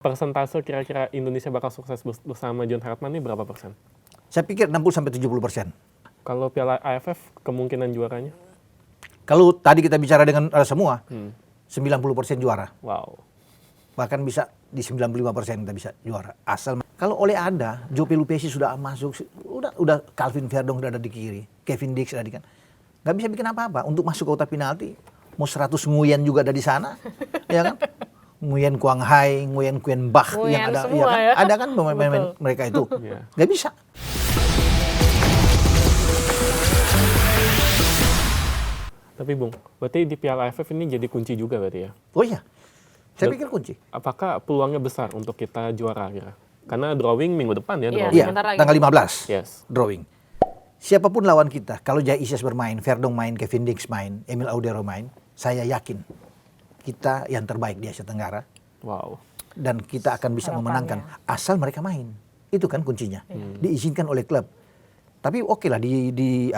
Persentase kira-kira Indonesia bakal sukses bersama John Hartman ini berapa persen? Saya pikir 60-70%. Kalau Piala AFF kemungkinan juaranya? Kalau tadi kita bicara dengan semua, 90% juara. Wow. Bahkan bisa di 95% kita bisa juara. Asal kalau oleh ada, Joe Pelupesi sudah masuk, udah Calvin Verdong sudah ada di kiri, Kevin Dix ada di kan. Nggak bisa bikin apa-apa untuk masuk ke kotak penalti. Mau 100 Nguyen juga ada di sana, ya kan? Nguyen Quang Hai, Nguyen Quyen Bach yang ada, semua, ya kan? ya? Ada kan pemain-pemain mereka itu, nggak bisa. Tapi Bung, berarti di Piala AFF ini jadi kunci juga berarti ya? Oh iya, saya pikir kunci. Apakah peluangnya besar untuk kita juara kira? Karena drawing minggu depan ya, Iya, drawing. Iya, sebentar lagi. tanggal 15, Yes. drawing. Siapapun lawan kita, kalau Jai Isyas bermain, Verdong main, Kevin Dix main, Emil Audero main, saya yakin kita yang terbaik di Asia Tenggara. Wow. Dan kita akan bisa Harapannya. memenangkan asal mereka main. Itu kan kuncinya. Diizinkan oleh klub. Tapi oke lah di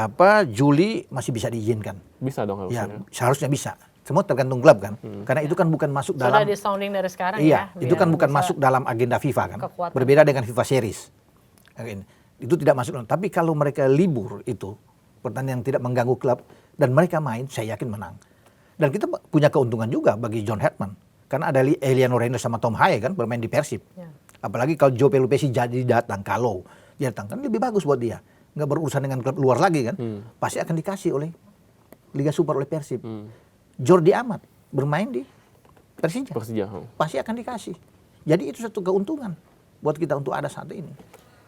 Juli masih bisa diizinkan. Bisa dong Ya, harusnya. seharusnya bisa. Semua tergantung klub kan. Karena itu kan bukan masuk Sudah dalam di sounding dari sekarang iya, ya. itu kan biar bukan bisa masuk dalam agenda FIFA kan. kekuatan. Berbeda dengan FIFA Series. Itu tidak masuk. Tapi kalau mereka libur itu pertandingan yang tidak mengganggu klub dan mereka main, saya yakin menang. Dan kita punya keuntungan juga bagi John Hartman. Karena ada Eliano Reinders sama Tom Haye kan bermain di Persib. Ya. Apalagi kalau Joe Pelupesi jadi datang, kalau dia datang kan lebih bagus buat dia. Nggak berurusan dengan klub luar lagi kan. Pasti akan dikasih oleh Liga Super oleh Persib. Jordi Amat bermain di Persija. Persija. Pasti akan dikasih. Jadi itu satu keuntungan buat kita untuk ada saat ini.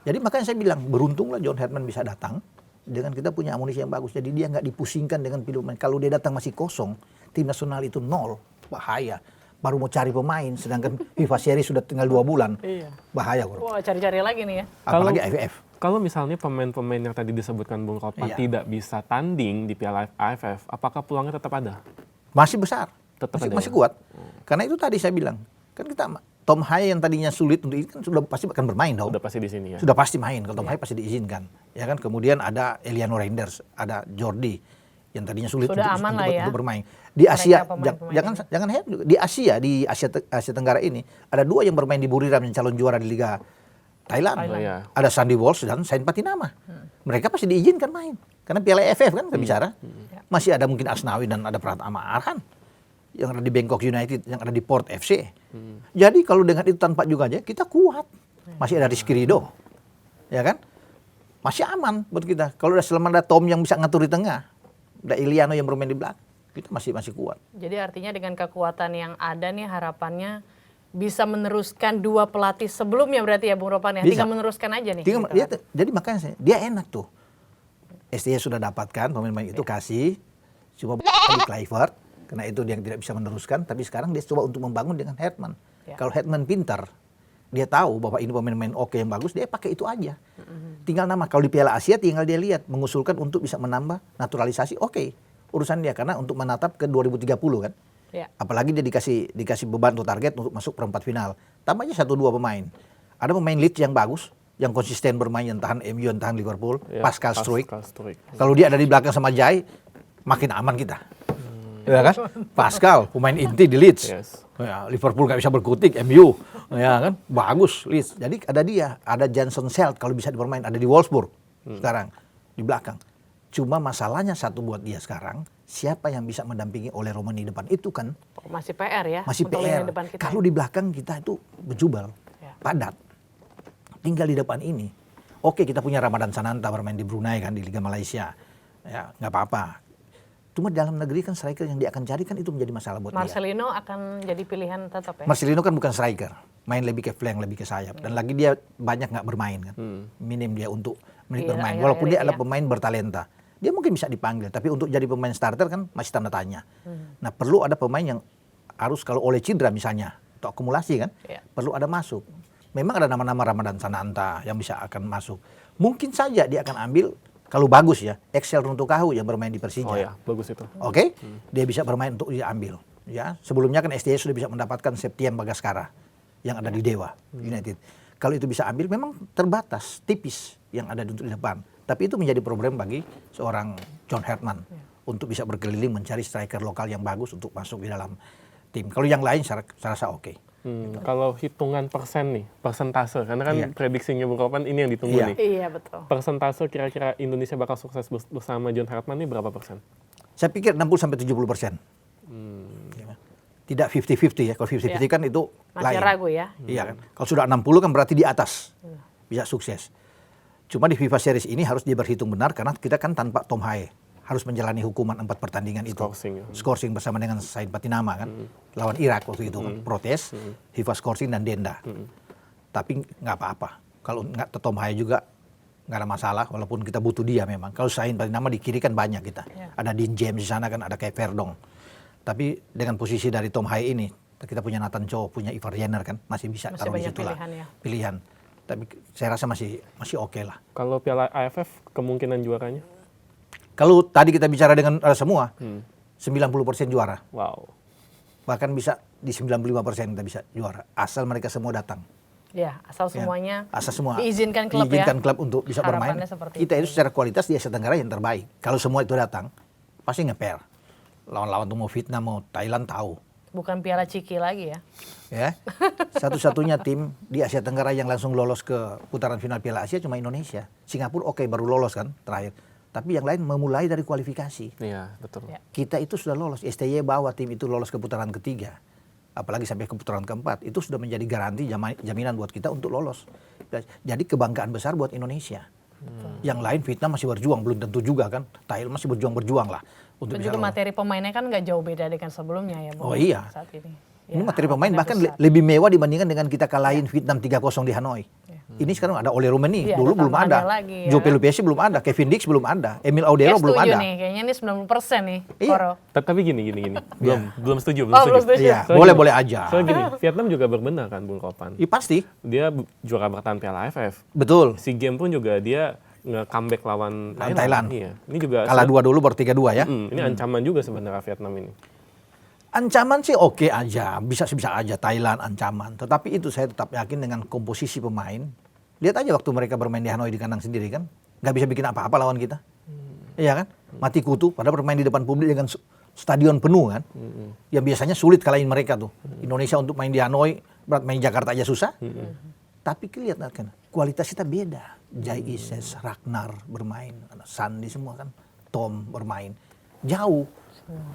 Jadi makanya saya bilang beruntunglah John Hartman bisa datang dengan kita punya amunisi yang bagus. Jadi dia nggak dipusingkan dengan pemain. Kalau dia datang masih kosong, tim nasional itu nol, bahaya. Baru mau cari pemain, sedangkan FIFA Series sudah tinggal 2 bulan. Iya. Bahaya bro. Wah, cari-cari lagi nih ya. Apalagi AFF. Kalau misalnya pemain-pemain yang tadi disebutkan Bung Kopman Iya. tidak bisa tanding di Piala AFF, apakah peluangnya tetap ada? Masih besar. Tetap Masih ada ya? kuat. Karena itu tadi saya bilang, kan kita Tom Haye yang tadinya sulit untuk ini kan sudah pasti akan bermain dong. Udah pasti di sini ya? Sudah pasti main, kalau Tom Haye pasti diizinkan. Ya kan, kemudian ada Eliano Reinders, ada Jordi yang tadinya sulit Sudah aman lah ya. untuk bermain. Di Asia, pemain-pemain jangan heran juga. Di Asia Tenggara ini ada 2 yang bermain di Buriram yang calon juara di Liga Thailand. Oh, iya. Ada Sandy Walsh dan Sain Patinama. Mereka pasti diizinkan main. Karena Piala AFF kan kita bicara. Masih ada mungkin Asnawi dan ada Pratama Arhan yang ada di Bangkok United, yang ada di Port FC. Jadi kalau dengan itu tanpa juga aja kita kuat. Masih ada Rizky Ridho. Ya kan? Masih aman buat kita. Kalau selama ada Tom yang bisa ngatur di tengah, ada Iliano yang bermain di belakang, kita masih kuat. Jadi artinya dengan kekuatan yang ada nih harapannya bisa meneruskan 2 pelatih sebelumnya berarti ya Bung Ropan ya. Bisa. Tinggal meneruskan aja nih. Tinggal, gitu. jadi makanya dia enak tuh. STY sudah dapatkan pemain-pemain itu kasih, coba di Kluivert, karena itu dia tidak bisa meneruskan. Tapi sekarang dia coba untuk membangun dengan Hartman. Ya. Kalau Hartman pintar, dia tahu bahwa ini pemain-pemain oke yang bagus, dia pakai itu aja. Tinggal nama. Kalau di Piala Asia tinggal dia lihat, mengusulkan untuk bisa menambah naturalisasi, oke. Urusan dia karena untuk menatap ke 2030 kan. Ya. Apalagi dia dikasih beban atau target untuk masuk perempat final. Tambah aja 1-2 pemain. Ada pemain Leeds yang bagus, yang konsisten bermain, yang tahan MU, yang tahan Liverpool, Ya, Pascal Struijk. Struijk. Kalau dia ada di belakang sama Jai, makin aman kita. Ya kan? Pascal, pemain inti di Leeds. Yes. Ya, Liverpool nggak bisa berkutik, MU. Ya kan? Bagus Leeds. Jadi ada dia, ada Johnson Selt kalau bisa bermain, ada di Wolfsburg sekarang di belakang. Cuma masalahnya satu buat dia sekarang, siapa yang bisa mendampingi oleh Romani depan itu kan Masih PR ya. masih untuk PR. lini depan kita. Kalau di belakang kita itu berjubel, Ya. padat. Tinggal di depan ini. Oke, kita punya Ramadan Sananta bermain di Brunei kan, di Liga Malaysia. Ya, nggak apa-apa. Cuma di dalam negeri kan striker yang dia akan cari kan itu menjadi masalah buat dia. Marcelino akan jadi pilihan tetap ya. Marcelino kan bukan striker, main lebih ke flank, lebih ke sayap. Dan lagi dia banyak nggak bermain kan. Minim dia untuk menit Iya, bermain. akhir-akhir Walaupun dia ini adalah ya. pemain bertalenta. Dia mungkin bisa dipanggil, tapi untuk jadi pemain starter kan masih tanda tanya. Nah perlu ada pemain yang harus kalau oleh cedera misalnya, atau akumulasi kan, Iya. perlu ada masuk. Memang ada nama-nama Ramadan Sananta yang bisa akan masuk. Mungkin saja dia akan ambil, kalau bagus ya, Excel Runtukahu yang bermain di Persija. Oh ya, bagus itu. Oke, dia bisa bermain untuk dia ambil. Ya, sebelumnya kan STY sudah bisa mendapatkan Septian Bagaskara yang ada di Dewa United. Kalau itu bisa ambil, memang terbatas, tipis yang ada di depan. Tapi itu menjadi problem bagi seorang John Hartman untuk bisa berkeliling mencari striker lokal yang bagus untuk masuk di dalam tim. Kalau yang lain saya rasa oke. Kalau hitungan persen nih, persentase, karena kan Iya. prediksinya Bung Kopan ini yang ditunggu Iya. nih. Iya, betul. Persentase kira-kira Indonesia bakal sukses bersama John Hartman ini berapa persen? Saya pikir 60-70%. Ya. Tidak 50-50 ya. Kalau 50-50 kan itu Masih lain. ragu ya. Iya kan. Kalau sudah 60 kan berarti di atas. Bisa sukses. Cuma di FIFA Series ini harus dia berhitung benar karena kita kan tanpa Tom Haye. Harus menjalani hukuman 4 pertandingan itu. Scoring bersama dengan Sain Patinama kan. Lawan Irak waktu itu kan. Protes, FIFA scoring dan denda. Tapi nggak apa-apa. Kalau nggak Tom Haye juga nggak ada masalah. Walaupun kita butuh dia memang. Kalau Sain Patinama di kiri kan banyak kita. Ada Dean James di sana kan, ada kayak Verdong. Tapi dengan posisi dari Tom Haye ini, kita punya Nathan Chow, punya Ivar Jenner kan, masih bisa Masih taruh di banyak situ lah. pilihan ya. Pilihan. Tapi saya rasa masih oke lah. Kalau Piala AFF kemungkinan juaranya? Kalau tadi kita bicara dengan semua, 90% juara. Wow. Bahkan bisa di 95% kita bisa juara. Asal mereka semua datang. Ya, asal semuanya Asal semua diizinkan klub diizinkan ya. klub untuk bisa bermain. Harapannya seperti Kita itu. itu secara kualitas di Asia Tenggara yang terbaik. Kalau semua itu datang, pasti nge-pair. Lawan-lawan tuh mau Vietnam, mau Thailand tahu. Bukan Piala Ciki lagi ya. Ya, satu-satunya tim di Asia Tenggara yang langsung lolos ke putaran final Piala Asia cuma Indonesia. Singapura oke, baru lolos kan terakhir. Tapi yang lain memulai dari kualifikasi. Iya, betul. Ya. Kita itu sudah lolos. STY bawa tim itu lolos ke putaran ketiga. Apalagi sampai ke putaran keempat. Itu sudah menjadi garansi jaminan buat kita untuk lolos. Jadi kebanggaan besar buat Indonesia. Yang lain Vietnam masih berjuang, belum tentu juga kan. Thailand masih berjuang lah. Untuk Dan bisa juga lolos. materi pemainnya kan nggak jauh beda dengan sebelumnya ya, Bung. Oh iya. Saat ini. Ini Ya, materi pemain harapannya bahkan besar. lebih mewah dibandingkan dengan kita kalahin Vietnam 3-0 di Hanoi. Ini sekarang ada Ole Rummenigge, Iya, dulu ada belum ada. tambahannya lagi, ya Joe kan? Pelupesi belum ada, Kevin Dix belum ada, Emil Kayak Audero belum setuju ada. nih, kayaknya ini 90% nih, Iya. Koro. Tapi gini. Belum setuju, Oh, belum setuju. Iya, Soalnya boleh-boleh aja. Soalnya gini, Vietnam juga berbenah kan Bung Kopan. Iya pasti, Dia juara bertahan Piala AFF. betul. SEA Games pun juga dia nge-comeback lawan Thailand. Iya. Ini juga Kalah 2 dulu baru 3-2 ya. ini ancaman juga sebenarnya Vietnam ini. Ancaman sih oke aja, bisa aja Thailand ancaman. Tetapi itu saya tetap yakin dengan komposisi pemain. Lihat aja waktu mereka bermain di Hanoi di kandang sendiri kan, nggak bisa bikin apa-apa lawan kita. Iya kan? Mati kutu, padahal bermain di depan publik dengan stadion penuh kan. Yang biasanya sulit kalahin mereka tuh. Indonesia untuk main di Hanoi, berat main di Jakarta aja susah. Tapi lihat kan, kualitas kita beda. Jai Ises, Ragnar bermain, Sandi semua kan, Tom bermain. Jauh.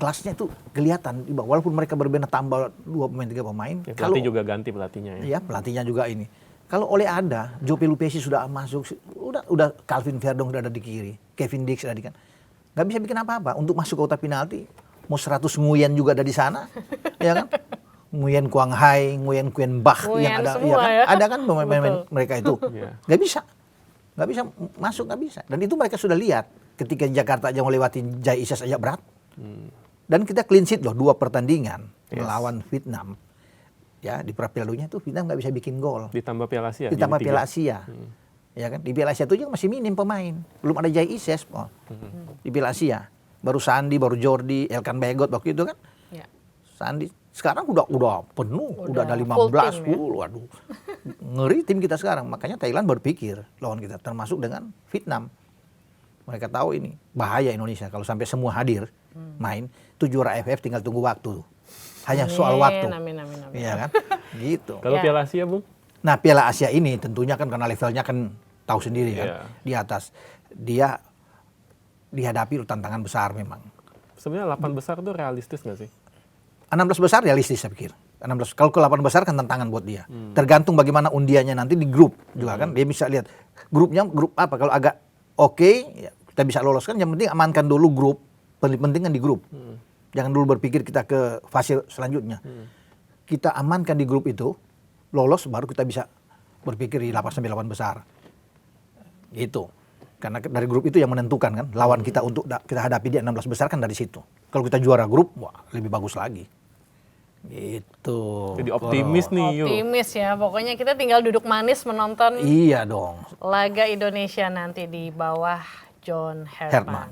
Kelasnya itu kelihatan, walaupun mereka berbeda tambah 2 pemain 3 pemain. Ya, pelatih juga ganti pelatihnya ya. Iya, pelatihnya juga ini. Kalau Ole ada, Joe Pelupesi sudah masuk, udah Calvin Verdong udah ada di kiri, Kevin Dix ada di kan. Nggak bisa bikin apa-apa untuk masuk ke kotak penalti. Mau 100 Nguyen juga ada di sana, ya kan? Nguyen Quang Hai, Nguyen Quyen Bach Nguyen yang ada, semua ya kan? ya. Ada kan pemain-pemain Betul. mereka itu. Iya. Nggak bisa masuk, nggak bisa. Dan itu mereka sudah lihat ketika di Jakarta aja melewati Jai Ises aja berat. Dan kita clean sheet loh 2 pertandingan melawan Vietnam. Ya di Piala Dunia itu Vietnam nggak bisa bikin gol. Ditambah Piala Asia. Ditambah jadi Piala 3. Asia. Ya kan? Di Piala Asia itu juga masih minim pemain. Belum ada Jai Ises. Di Piala Asia. Baru Sandi, baru Jordi, Elkan Begot waktu itu kan. Ya. Sandi. Sekarang udah penuh. Udah ada full 15. tim ya. Waduh. Ngeri tim kita sekarang. Makanya Thailand berpikir lawan kita. Termasuk dengan Vietnam. Mereka tahu ini bahaya Indonesia. Kalau sampai semua hadir main. Itu juara AFF tinggal tunggu waktu. Hanya soal waktu. Amin. Iya kan? Gitu. Kalau Ya. Piala Asia, Bung? Nah Piala Asia ini tentunya kan karena levelnya kan tahu sendiri kan. Iya. Di atas. Dia dihadapi tantangan besar memang. Sebenarnya 8 besar tuh realistis nggak sih? 16 besar realistis saya pikir. 16. Kalau ke 8 besar kan tantangan buat dia. Tergantung bagaimana undiannya nanti di grup juga kan. Dia bisa lihat grupnya grup apa. Kalau agak oke, ya kita bisa lolos kan. Yang penting amankan dulu grup. Penting kan di grup. Jangan dulu berpikir kita ke fase selanjutnya. Kita amankan di grup itu, lolos baru kita bisa berpikir di 8 sampai 8 besar. Gitu. Karena dari grup itu yang menentukan kan lawan kita untuk kita hadapi di 16 besar kan dari situ. Kalau kita juara grup, wah lebih bagus lagi. Gitu. Jadi optimis nih, yuk. Optimis ya, pokoknya kita tinggal duduk manis menonton Iya dong. laga Indonesia nanti di bawah John Herman. Herman.